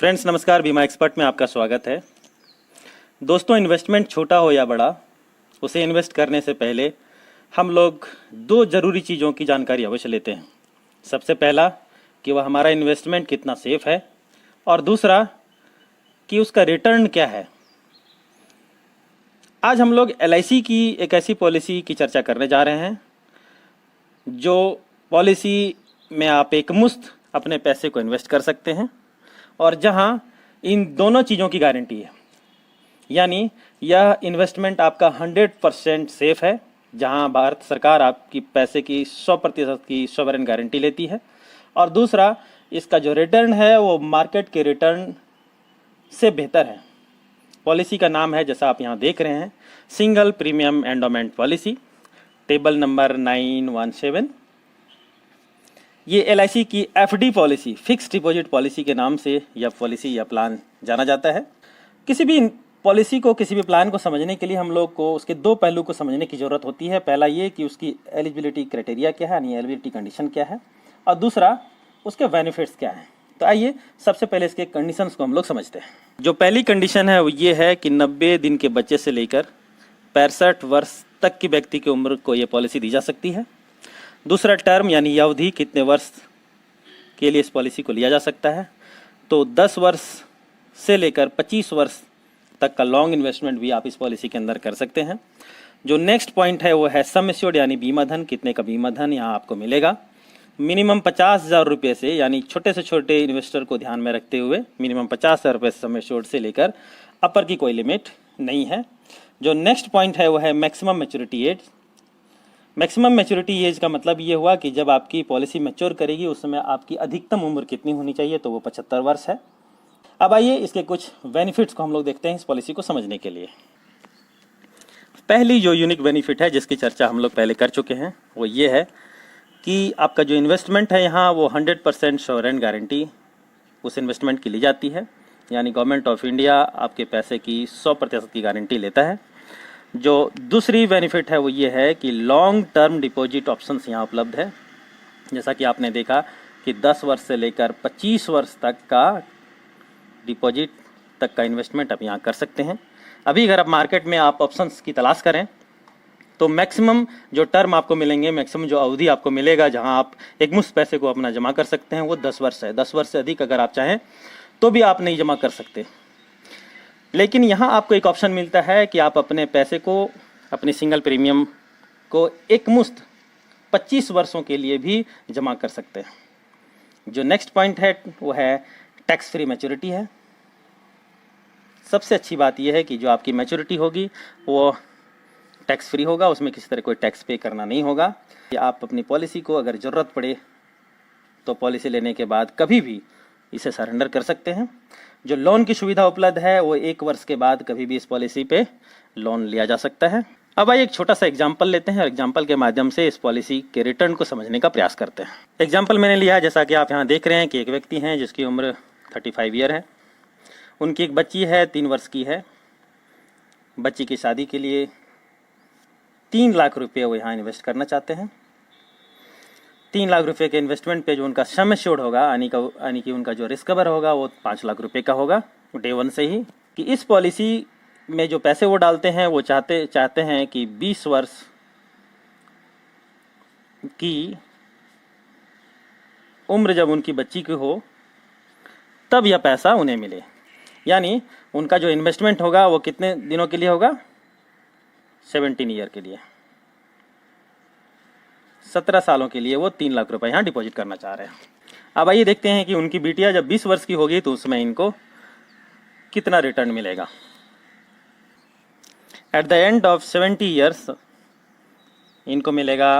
Friends नमस्कार, बीमा expert में आपका स्वागत है। दोस्तों, इन्वेस्टमेंट छोटा हो या बड़ा, उसे इन्वेस्ट करने से पहले हम लोग दो ज़रूरी चीज़ों की जानकारी अवश्य लेते हैं। सबसे पहला कि वह हमारा इन्वेस्टमेंट कितना सेफ है, और दूसरा कि उसका रिटर्न क्या है। आज हम लोग LIC की एक ऐसी पॉलिसी की चर्चा करने जा रहे हैं जो पॉलिसी में आप एक मुश्त अपने पैसे को इन्वेस्ट कर सकते हैं, और जहां इन दोनों चीज़ों की गारंटी है। यानी यह इन्वेस्टमेंट आपका 100% सेफ है, जहां भारत सरकार आपकी पैसे की 100% की सॉवरेन गारंटी लेती है, और दूसरा इसका जो रिटर्न है वो मार्केट के रिटर्न से बेहतर है। पॉलिसी का नाम है, जैसा आप यहाँ देख रहे हैं, single premium endowment policy, table number 917। ये LIC की FD policy, fix deposit policy के नाम से यह पॉलिसी या प्लान जाना जाता है। किसी भी पॉलिसी को, किसी भी प्लान को समझने के लिए हम लोग को उसके दो पहलू को समझने की ज़रूरत होती है। पहला ये कि उसकी एलिजिबिलिटी क्राइटेरिया क्या है, यानी एलिजिबिलिटी कंडीशन क्या है, और दूसरा उसके बेनिफिट्स क्या हैं। तो आइए सबसे पहले इसके कंडीशंस को हम लोग समझते हैं। जो पहली कंडीशन है वो ये है कि 90 दिन के बच्चे से लेकर 65 वर्ष तक की व्यक्ति की उम्र को ये पॉलिसी दी जा सकती है। दूसरा टर्म यानी अवधि, कितने वर्ष के लिए इस पॉलिसी को लिया जा सकता है। तो 10 वर्ष से लेकर 25 वर्ष तक का लॉन्ग इन्वेस्टमेंट भी आप इस पॉलिसी के अंदर कर सकते हैं। जो नेक्स्ट पॉइंट है वो है सम एश्योर्ड, यानी बीमा धन। कितने का बीमा धन यहाँ आपको मिलेगा? मिनिमम 50,000 रुपये से, यानी छोटे से छोटे इन्वेस्टर को ध्यान में रखते हुए मिनिमम 50,000 रुपये सम एश्योर्ड से लेकर अपर की कोई लिमिट नहीं है। जो नेक्स्ट पॉइंट है वो है maximum maturity age. Maximum maturity age का मतलब ये हुआ कि जब आपकी पॉलिसी मैच्योर करेगी उस समय आपकी अधिकतम उम्र कितनी होनी चाहिए, तो वो 75 वर्ष है। अब आइए इसके कुछ बेनिफिट्स को हम लोग देखते हैं इस पॉलिसी को समझने के लिए। पहली जो यूनिक बेनिफिट है जिसकी चर्चा हम लोग पहले कर चुके हैं वो ये है कि आपका जो इन्वेस्टमेंट है यहाँ वो 100% सॉवरेन गारंटी उस इन्वेस्टमेंट की ली जाती है। यानी गवर्नमेंट ऑफ इंडिया आपके पैसे की 100% की गारंटी लेता है। जो दूसरी बेनिफिट है वो ये है कि लॉन्ग टर्म डिपॉजिट ऑप्शंस यहाँ उपलब्ध है। जैसा कि आपने देखा कि 10 वर्ष से लेकर 25 वर्ष तक का डिपॉजिट तक का इन्वेस्टमेंट आप यहाँ कर सकते हैं। अभी अगर आप मार्केट में आप ऑप्शंस की तलाश करें तो मैक्सिमम जो टर्म आपको मिलेंगे, मैक्सिमम जो अवधि आपको मिलेगा जहाँ आप एक मुश्त पैसे को अपना जमा कर सकते हैं, वो 10 वर्ष है। 10 वर्ष से अधिक अगर आप चाहें तो भी आप नहीं जमा कर सकते। लेकिन यहाँ आपको एक ऑप्शन मिलता है कि आप अपने पैसे को, अपनी सिंगल प्रीमियम को एक मुश्त 25 वर्षों के लिए भी जमा कर सकते हैं। जो नेक्स्ट पॉइंट है वो है टैक्स फ्री मैच्योरिटी है। सबसे अच्छी बात यह है कि जो आपकी मैच्योरिटी होगी वो टैक्स फ्री होगा, उसमें किसी तरह कोई टैक्स पे करना नहीं होगा। आप अपनी पॉलिसी को अगर ज़रूरत पड़े तो पॉलिसी लेने के बाद कभी भी इसे सरेंडर कर सकते हैं। जो लोन की सुविधा उपलब्ध है वो 1 वर्ष के बाद कभी भी इस पॉलिसी पे लोन लिया जा सकता है। अब आइए एक छोटा सा एग्जाम्पल लेते हैं और एग्जाम्पल के माध्यम से इस पॉलिसी के रिटर्न को समझने का प्रयास करते हैं। एग्जाम्पल मैंने लिया है, जैसा कि आप यहाँ देख रहे हैं कि एक व्यक्ति हैं जिसकी उम्र 35 ईयर है। उनकी एक बच्ची है, 3 वर्ष की है। बच्ची की शादी के लिए 3 लाख रुपये वो यहाँ इन्वेस्ट करना चाहते हैं। 3 लाख रुपये के इन्वेस्टमेंट पे जो उनका सम एश्योर्ड होगा, यानी कि उनका जो रिस्क कवर होगा वो 5 लाख रुपये का होगा डे 1 से ही। कि इस पॉलिसी में जो पैसे वो डालते हैं वो चाहते हैं कि 20 वर्ष की उम्र जब उनकी बच्ची की हो तब यह पैसा उन्हें मिले। यानी उनका जो इन्वेस्टमेंट होगा वो कितने दिनों के लिए होगा? 17 ईयर के लिए, 17 सालों के लिए वो 3 लाख रुपए यहाँ डिपॉजिट करना चाह रहे हैं। अब आइए देखते हैं कि उनकी बिटिया जब 20 वर्ष की होगी तो उसमें इनको कितना रिटर्न मिलेगा। At the end of 70 years इनको मिलेगा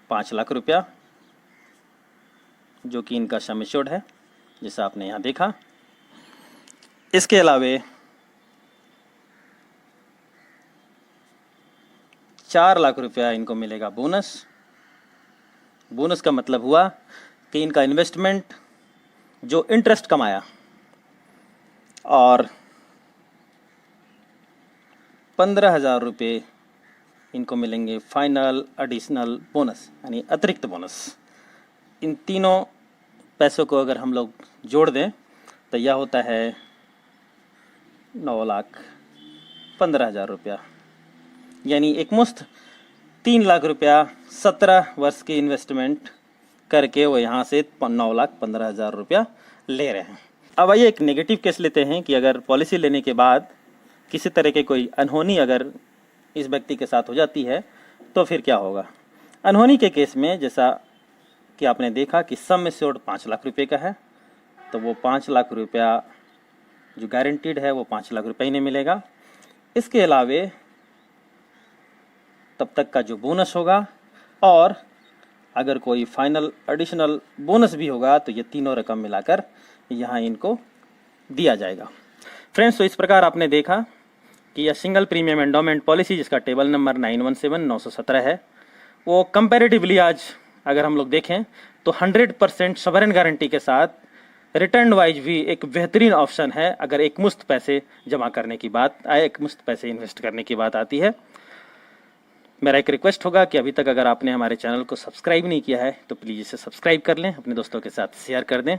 5 लाख रुपया, जो कि इनका सम एश्योर्ड है, जैसा आपने यहाँ देखा। इसके अलावे 4 लाख रुपया इनको मिलेगा बोनस। बोनस का मतलब हुआ कि इनका इन्वेस्टमेंट जो इंटरेस्ट कमाया और 15,000 रुपये इनको मिलेंगे फाइनल एडिशनल बोनस, यानी अतिरिक्त बोनस। इन तीनों पैसों को अगर हम लोग जोड़ दें तो यह होता है 9,15,000 रुपया, यानी एक मुश्त 3 लाख रुपया 17 वर्ष की इन्वेस्टमेंट करके वो यहाँ से 9,15,000 रुपया ले रहे हैं। अब आइए एक नेगेटिव केस लेते हैं कि अगर पॉलिसी लेने के बाद किसी तरह के कोई अनहोनी अगर इस व्यक्ति के साथ हो जाती है तो फिर क्या होगा। अनहोनी के केस में जैसा कि आपने देखा कि सम एश्योर्ड 5 लाख रुपए का है, तो वो 5 लाख रुपया जो गारंटीड है वो 5 लाख रुपये ही नहीं मिलेगा। इसके अलावे तब तक का जो बोनस होगा और अगर कोई फाइनल एडिशनल बोनस भी होगा तो ये तीनों रकम मिलाकर यहाँ इनको दिया जाएगा। फ्रेंड्स, तो इस प्रकार आपने देखा कि यह सिंगल प्रीमियम एंडोमेंट पॉलिसी जिसका टेबल नंबर 917917 है, वो कंपैरेटिवली आज अगर हम लोग देखें तो 100% सॉवरेन गारंटी के साथ रिटर्न वाइज भी एक बेहतरीन ऑप्शन है अगर एक मुश्त पैसे जमा करने की बात आए, एक मुश्त पैसे इन्वेस्ट करने की बात आती है। मेरा एक रिक्वेस्ट होगा कि अभी तक अगर आपने हमारे चैनल को सब्सक्राइब नहीं किया है तो प्लीज़ इसे सब्सक्राइब कर लें, अपने दोस्तों के साथ शेयर कर दें।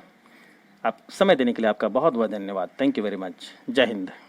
आप समय देने के लिए आपका बहुत बहुत धन्यवाद। Thank you very much. जय हिंद।